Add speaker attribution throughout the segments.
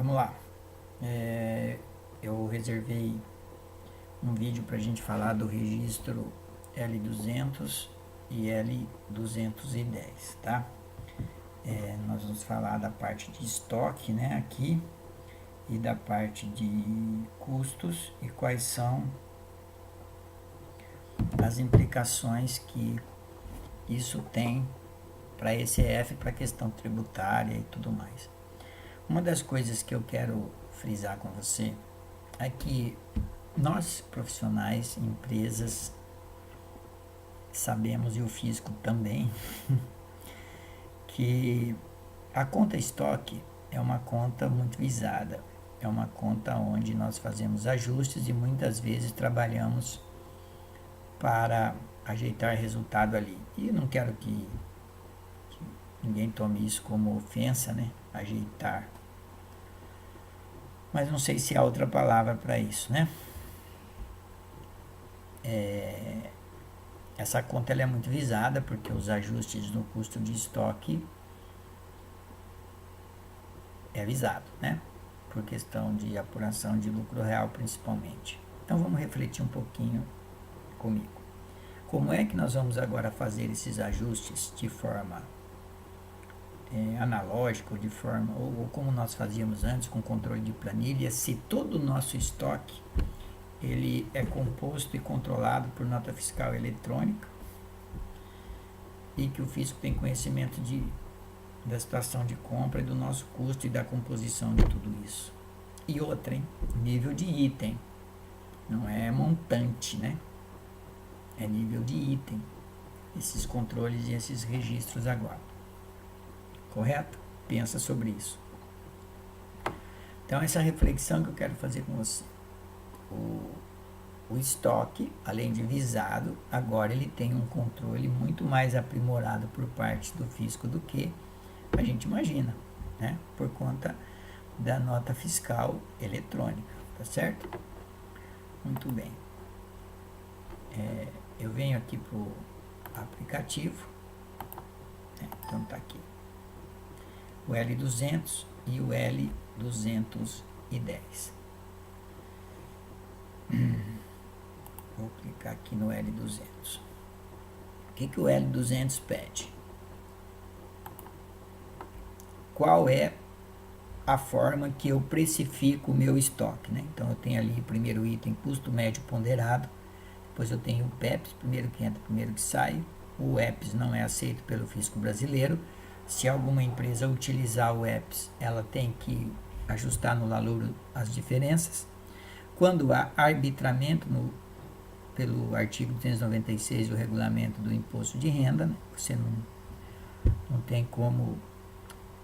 Speaker 1: Vamos lá. Eu reservei um vídeo para a gente falar do registro L200 e L210, tá? Nós vamos falar da parte de estoque, né, aqui, e da parte de custos e quais são as implicações que isso tem para a ECF, para a questão tributária e tudo mais. Uma das coisas que eu quero frisar com você é que nós, profissionais, empresas, sabemos, e o fisco também, que a conta estoque é uma conta muito visada. É uma conta onde nós fazemos ajustes e muitas vezes trabalhamos para ajeitar resultado ali. E não quero que ninguém tome isso como ofensa, né? Ajeitar. Mas não sei se há outra palavra para isso, né? Essa conta ela é muito visada porque os ajustes no custo de estoque é visado, né? Por questão de apuração de lucro real principalmente. Então vamos refletir um pouquinho comigo. Como é que nós vamos agora fazer esses ajustes de forma analógica, de forma, ou como nós fazíamos antes com controle de planilha, se todo o nosso estoque ele é composto e controlado por nota fiscal eletrônica e que o fisco tem conhecimento da situação de compra e do nosso custo e da composição de tudo isso. E outra, hein? Nível de item, não é montante, né? É nível de item, esses controles e esses registros agora. Correto? Pensa sobre isso. Então, essa reflexão que eu quero fazer com você. O estoque, além de visado, agora ele tem um controle muito mais aprimorado por parte do fisco do que a gente imagina, né? Por conta da nota fiscal eletrônica, tá certo? Muito bem. Eu venho aqui para o aplicativo, né? Então tá aqui o L200 e o L210. Vou clicar aqui no L200. O que o L200 pede? Qual é a forma que eu precifico o meu estoque, né? Então eu tenho ali primeiro item custo médio ponderado, depois eu tenho o PEPS, primeiro que entra, primeiro que sai. O EPS não é aceito pelo fisco brasileiro. Se alguma empresa utilizar o EPS, ela tem que ajustar no valor as diferenças. Quando há arbitramento pelo artigo 296 do regulamento do imposto de renda, né? Você não tem como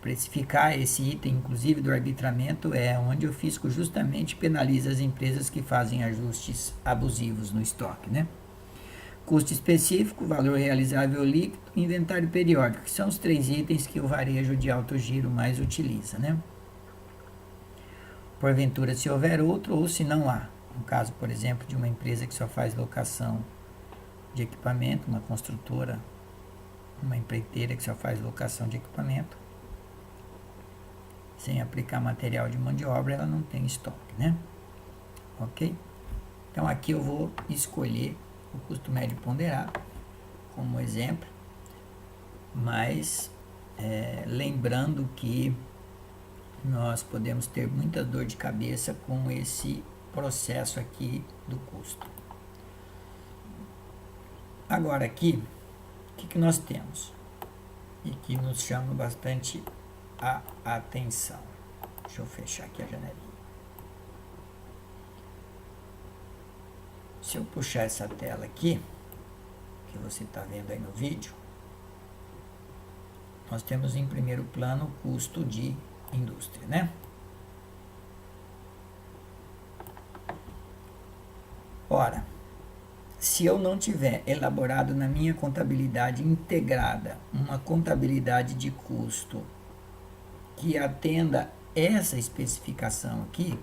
Speaker 1: precificar esse item, inclusive do arbitramento, é onde o fisco justamente penaliza as empresas que fazem ajustes abusivos no estoque, né? Custo específico, valor realizável líquido, inventário periódico, que são os 3 itens que o varejo de alto giro mais utiliza, né? Porventura, se houver outro ou se não há. No caso, por exemplo, de uma empresa que só faz locação de equipamento, uma construtora, uma empreiteira que só faz locação de equipamento, sem aplicar material de mão de obra, ela não tem estoque, né? Ok? Então, aqui eu vou escolher o custo médio ponderado como exemplo, mas lembrando que nós podemos ter muita dor de cabeça com esse processo aqui do custo. Agora aqui, o que nós temos? E que nos chama bastante a atenção. Deixa eu fechar aqui a janelinha. Se eu puxar essa tela aqui, que você está vendo aí no vídeo, nós temos em primeiro plano o custo de indústria, né? Ora, se eu não tiver elaborado na minha contabilidade integrada uma contabilidade de custo que atenda essa especificação aqui,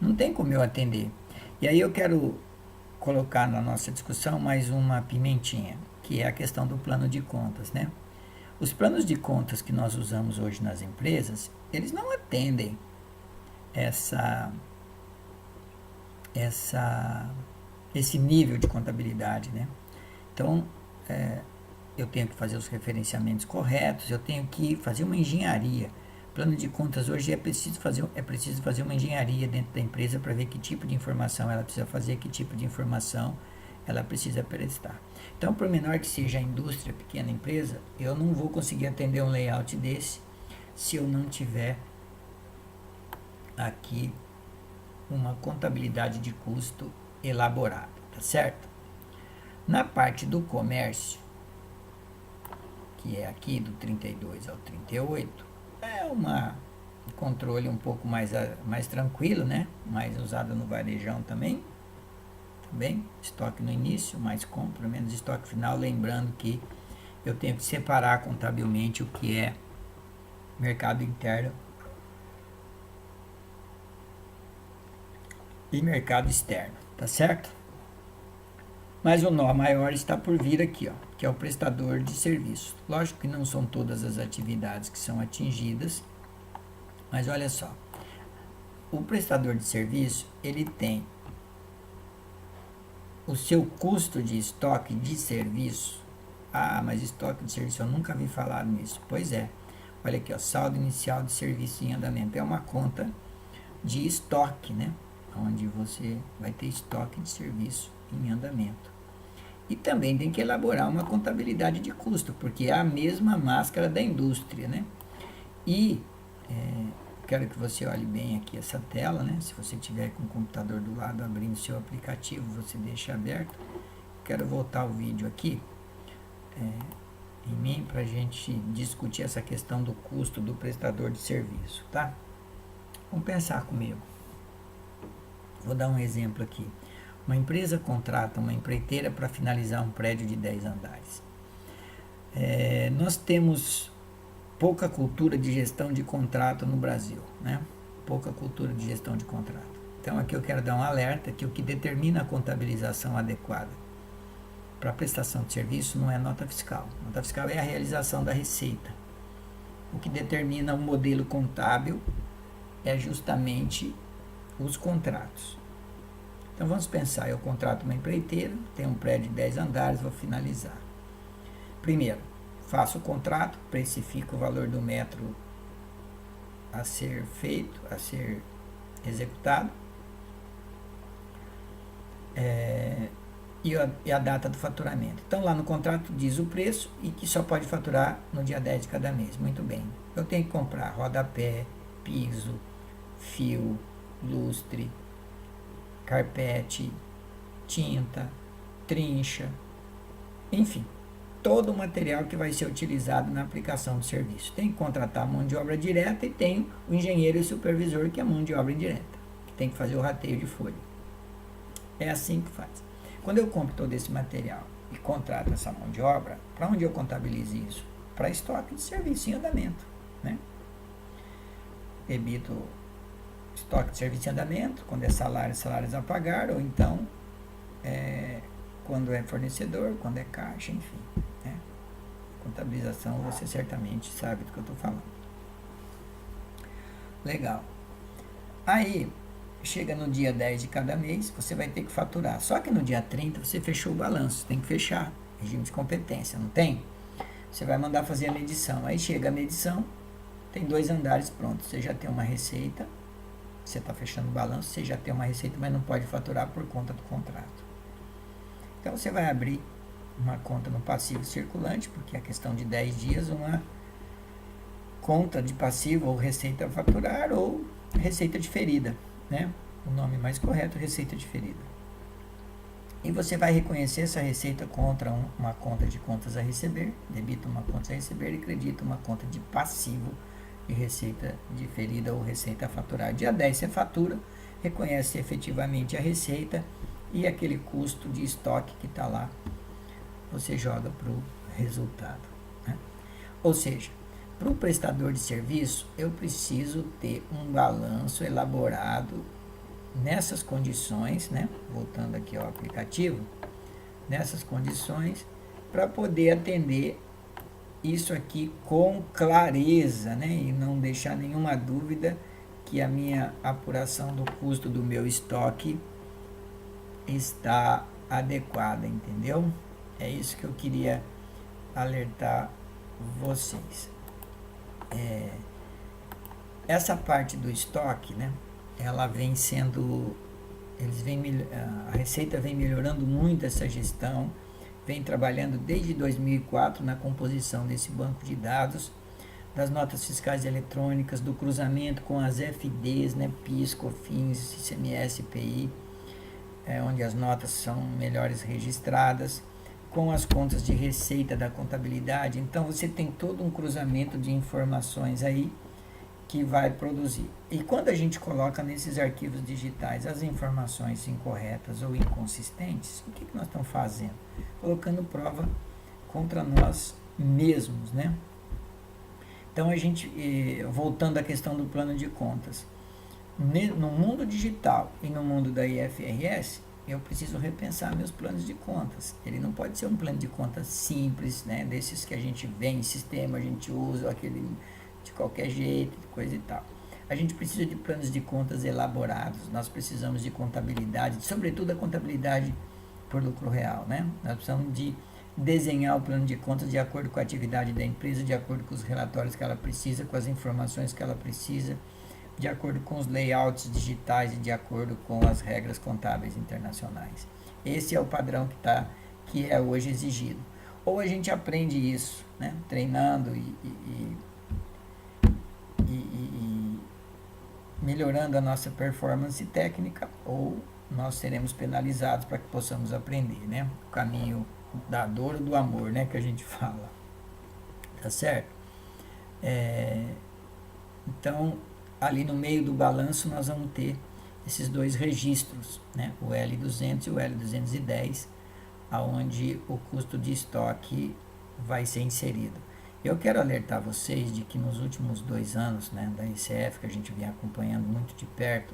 Speaker 1: não tem como eu atender. E aí eu quero colocar na nossa discussão mais uma pimentinha, que é a questão do plano de contas, né? Os planos de contas que nós usamos hoje nas empresas, eles não atendem essa, esse nível de contabilidade, né? Então, eu tenho que fazer os referenciamentos corretos, eu tenho que fazer uma engenharia. Plano de contas hoje é preciso fazer uma engenharia dentro da empresa para ver que tipo de informação ela precisa fazer, que tipo de informação ela precisa prestar. Então, por menor que seja a indústria, pequena empresa, eu não vou conseguir atender um layout desse se eu não tiver aqui uma contabilidade de custo elaborada, tá certo? Na parte do comércio, que é aqui do 32 ao 38, é um controle um pouco mais tranquilo, né? Mais usado no varejão também. Também, estoque no início, mais compra, menos estoque final. Lembrando que eu tenho que separar contabilmente o que é mercado interno e mercado externo, tá certo? Mas o nó maior está por vir aqui, ó, que é o prestador de serviço. Lógico que não são todas as atividades que são atingidas, mas olha só. O prestador de serviço, ele tem o seu custo de estoque de serviço. Ah, mas estoque de serviço, eu nunca vi falar nisso. Pois é. Olha aqui, ó, saldo inicial de serviço em andamento. É uma conta de estoque, né? Onde você vai ter estoque de serviço em andamento. E também tem que elaborar uma contabilidade de custo, porque é a mesma máscara da indústria, né? E quero que você olhe bem aqui essa tela, né? Se você tiver com o computador do lado abrindo seu aplicativo, você deixa aberto. Quero voltar o vídeo aqui em mim para a gente discutir essa questão do custo do prestador de serviço, tá? Vamos pensar comigo. Vou dar um exemplo aqui. Uma empresa contrata uma empreiteira para finalizar um prédio de 10 andares. Nós temos pouca cultura de gestão de contrato no Brasil, né? Pouca cultura de gestão de contrato. Então aqui eu quero dar um alerta que o que determina a contabilização adequada para a prestação de serviço não é nota fiscal. Nota fiscal é a realização da receita. O que determina o modelo contábil é justamente os contratos. Então vamos pensar, eu contrato uma empreiteira, tenho um prédio de 10 andares, vou finalizar. Primeiro, faço o contrato, precifico o valor do metro a ser feito, a ser executado, e a data do faturamento. Então lá no contrato diz o preço e que só pode faturar no dia 10 de cada mês. Muito bem. Eu tenho que comprar rodapé, piso, fio, lustre, carpete, tinta, trincha, enfim, todo o material que vai ser utilizado na aplicação do serviço. Tem que contratar a mão de obra direta e tem o engenheiro e o supervisor, que é a mão de obra indireta, que tem que fazer o rateio de folha. É assim que faz. Quando eu compro todo esse material e contrato essa mão de obra, para onde eu contabilizo isso? Para estoque de serviço em andamento, né? Debito estoque de serviço em andamento, quando é salário, salários a pagar, ou então quando é fornecedor, quando é caixa, enfim, né? Contabilização, você certamente sabe do que eu estou falando. Legal. Aí, chega no dia 10 de cada mês, você vai ter que faturar. Só que no dia 30 você fechou o balanço, tem que fechar. Regime de competência, não tem? Você vai mandar fazer a medição. Aí chega a medição, tem 2 andares prontos. Você já tem uma receita, você está fechando o balanço, você já tem uma receita, mas não pode faturar por conta do contrato. Então você vai abrir uma conta no passivo circulante, porque é questão de 10 dias, uma conta de passivo ou receita a faturar ou receita diferida, né? O nome mais correto, receita diferida. E você vai reconhecer essa receita contra uma conta de contas a receber, debita uma conta a receber e credita uma conta de passivo de receita diferida ou receita a faturar. Dia 10 você fatura, reconhece efetivamente a receita e aquele custo de estoque que está lá, você joga para o resultado, né? Ou seja, para o prestador de serviço, eu preciso ter um balanço elaborado nessas condições, né? Voltando aqui ao aplicativo, nessas condições, para poder atender isso aqui com clareza, né? E não deixar nenhuma dúvida que a minha apuração do custo do meu estoque está adequada, entendeu? É isso que eu queria alertar vocês. Essa parte do estoque, né? Ela vem sendo, a Receita vem melhorando muito essa gestão, vem trabalhando desde 2004 na composição desse banco de dados, das notas fiscais eletrônicas, do cruzamento com as FDs, né? PIS, COFINS, ICMS, IPI, onde as notas são melhores registradas, com as contas de receita da contabilidade. Então você tem todo um cruzamento de informações aí que vai produzir. E quando a gente coloca nesses arquivos digitais as informações incorretas ou inconsistentes, o que nós estamos fazendo? Colocando prova contra nós mesmos, né? Então a gente, voltando à questão do plano de contas, no mundo digital e no mundo da IFRS, eu preciso repensar meus planos de contas. Ele não pode ser um plano de contas simples, né? Desses que a gente vê em sistema, a gente usa aquele de qualquer jeito, coisa e tal. A gente precisa de planos de contas elaborados, nós precisamos de contabilidade, sobretudo a contabilidade por lucro real, né? Nós precisamos de desenhar o plano de contas de acordo com a atividade da empresa, de acordo com os relatórios que ela precisa, com as informações que ela precisa, de acordo com os layouts digitais e de acordo com as regras contábeis internacionais. Esse é o padrão que é hoje exigido. Ou a gente aprende isso, né? Treinando e melhorando a nossa performance técnica, ou nós seremos penalizados para que possamos aprender, né? O caminho da dor ou do amor, né? Que a gente fala. Tá certo? Então, ali no meio do balanço nós vamos ter esses dois registros, né? O L200 e o L210, aonde o custo de estoque vai ser inserido. Eu quero alertar vocês de que nos últimos 2 anos, né, da ICF, que a gente vem acompanhando muito de perto,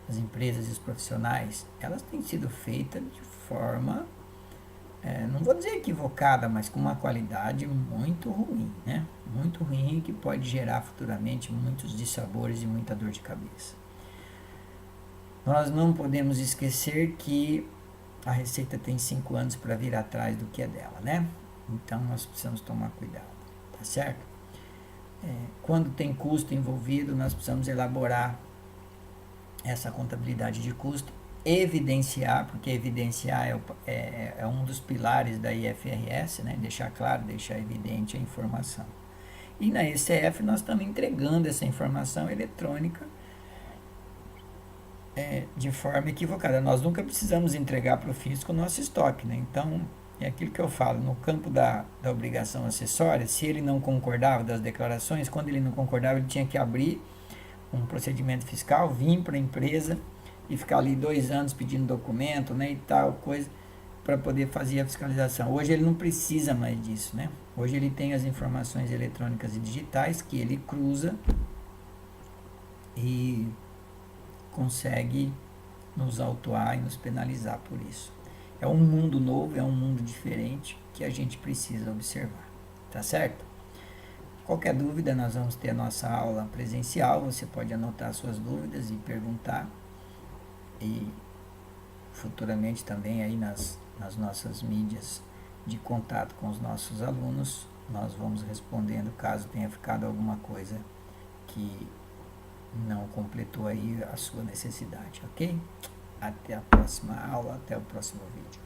Speaker 1: as empresas e os profissionais, elas têm sido feitas de forma, não vou dizer equivocada, mas com uma qualidade muito ruim, né? Muito ruim, que pode gerar futuramente muitos dissabores e muita dor de cabeça. Nós não podemos esquecer que a Receita tem 5 anos para vir atrás do que é dela, né? Então nós precisamos tomar cuidado. Tá certo? Quando tem custo envolvido, nós precisamos elaborar essa contabilidade de custo, evidenciar, porque evidenciar é um dos pilares da IFRS, né? Deixar claro, deixar evidente a informação. E na ECF nós estamos entregando essa informação eletrônica de forma equivocada. Nós nunca precisamos entregar para o fisco o nosso estoque, né? Então, é aquilo que eu falo, no campo da obrigação acessória, se ele não concordava das declarações, quando ele não concordava, ele tinha que abrir um procedimento fiscal, vir para a empresa e ficar ali 2 anos pedindo documento, né, e tal, coisa, para poder fazer a fiscalização. Hoje ele não precisa mais disso, né? Hoje ele tem as informações eletrônicas e digitais que ele cruza e consegue nos autuar e nos penalizar por isso. É um mundo novo, é um mundo diferente que a gente precisa observar, tá certo? Qualquer dúvida, nós vamos ter a nossa aula presencial, você pode anotar suas dúvidas e perguntar, e futuramente também aí nas nossas mídias de contato com os nossos alunos, nós vamos respondendo caso tenha ficado alguma coisa que não completou aí a sua necessidade, ok? Até a próxima aula, até o próximo vídeo.